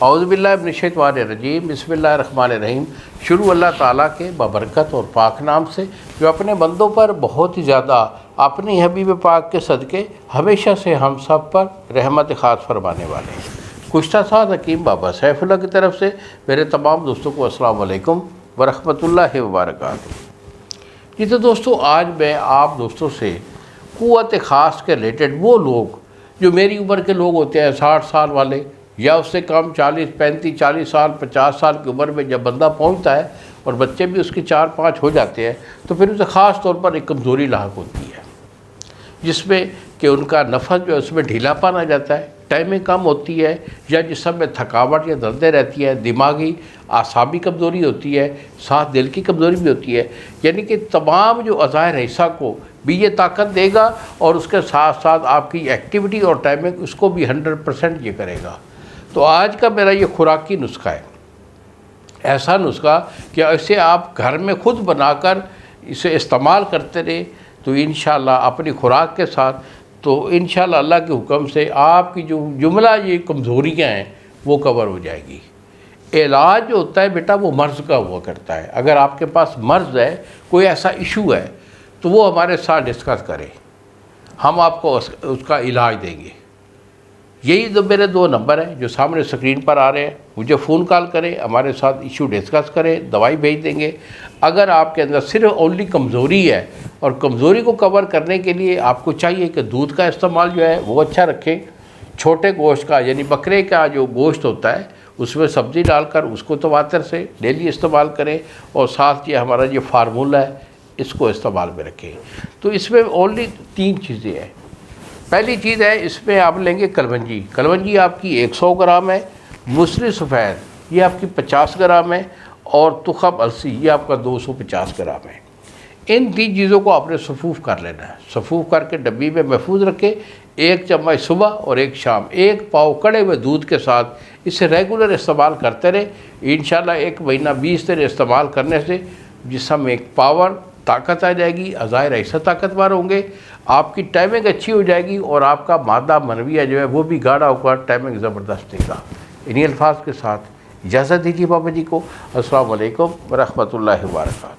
اعوذ باللہ من الشیطان الرجیم، بسم اللہ الرحمن الرحیم۔ شروع اللہ تعالیٰ کے بابرکت اور پاک نام سے جو اپنے بندوں پر بہت ہی زیادہ اپنی حبیب پاک کے صدقے ہمیشہ سے ہم سب پر رحمت خاص فرمانے والے ہیں۔ گزشتہ سال حکیم بابا سیف اللہ کی طرف سے میرے تمام دوستوں کو السلام علیکم ورحمۃ اللہ وبرکاتہ۔ جی تو دوستوں، آج میں آپ دوستوں سے قوت خاص کے ریلیٹڈ وہ لوگ جو میری عمر کے لوگ ہوتے ہیں، 60 سال والے یا اس سے کم، 40 35 40 سال 50 سال کی عمر میں جب بندہ پہنچتا ہے اور بچے بھی اس کے 4 5 ہو جاتے ہیں، تو پھر اسے خاص طور پر ایک کمزوری لاحق ہوتی ہے، جس میں کہ ان کا نفس جو ہے اس میں ڈھیلا پن آ جاتا ہے، ٹائمنگ کم ہوتی ہے، یا جسم میں تھکاوٹ یا دردیں رہتی ہے، دماغی اعصابی کمزوری ہوتی ہے، ساتھ دل کی کمزوری بھی ہوتی ہے۔ یعنی کہ تمام جو عضائے رئیسہ کو بھی یہ طاقت دے گا، اور اس کے ساتھ ساتھ آپ کی ایکٹیویٹی اور ٹائمنگ اس کو بھی 100% یہ کرے گا۔ تو آج کا میرا یہ خوراکی نسخہ ہے، ایسا نسخہ کہ اسے آپ گھر میں خود بنا کر اسے استعمال کرتے رہیں تو انشاءاللہ اپنی خوراک کے ساتھ، تو انشاءاللہ اللہ کے حکم سے آپ کی جو جملہ یہ کمزوریاں ہیں وہ کور ہو جائے گی۔ علاج جو ہوتا ہے بیٹا وہ مرض کا ہوا کرتا ہے۔ اگر آپ کے پاس مرض ہے، کوئی ایسا ایشو ہے، تو وہ ہمارے ساتھ ڈسکس کریں، ہم آپ کو اس کا علاج دیں گے۔ یہی میرے 2 نمبر ہیں جو سامنے اسکرین پر آ رہے ہیں، مجھے فون کال کریں، ہمارے ساتھ ایشو ڈسکس کریں، دوائی بھیج دیں گے۔ اگر آپ کے اندر صرف اونلی کمزوری ہے، اور کمزوری کو کور کرنے کے لیے آپ کو چاہیے کہ دودھ کا استعمال جو ہے وہ اچھا رکھیں، چھوٹے گوشت کا یعنی بکرے کا جو گوشت ہوتا ہے اس میں سبزی ڈال کر اس کو تواتر سے ڈیلی استعمال کریں، اور ساتھ یہ ہمارا یہ فارمولہ ہے اس کو استعمال میں رکھیں۔ تو اس میں اونلی 3 چیزیں ہیں۔ پہلی چیز ہے، اس میں آپ لیں گے کلونجی۔ کلونجی آپ کی 100 گرام ہے، مصری سفید یہ آپ کی 50 گرام ہے، اور تخم السی یہ آپ کا 250 گرام ہے۔ ان 3 چیزوں کو آپ نے صفوف کر لینا ہے، صفوف کر کے ڈبی میں محفوظ رکھیں۔ 1 چمچ صبح اور 1 شام، 1 پاؤ کڑے ہوئے دودھ کے ساتھ اسے ریگولر استعمال کرتے رہیں۔ انشاءاللہ 1 مہینہ 20 دن استعمال کرنے سے جسم میں ایک پاور طاقت آ جائے گی، عضائے رئیسہ طاقتور ہوں گے، آپ کی ٹائمنگ اچھی ہو جائے گی، اور آپ کا مادہ منویہ جو ہے وہ بھی گاڑھا ہو کر ٹائمنگ زبردست دے گا۔ انہی الفاظ کے ساتھ اجازت دیجیے بابا جی کو۔ السلام علیکم ورحمۃ اللہ وبرکاتہ۔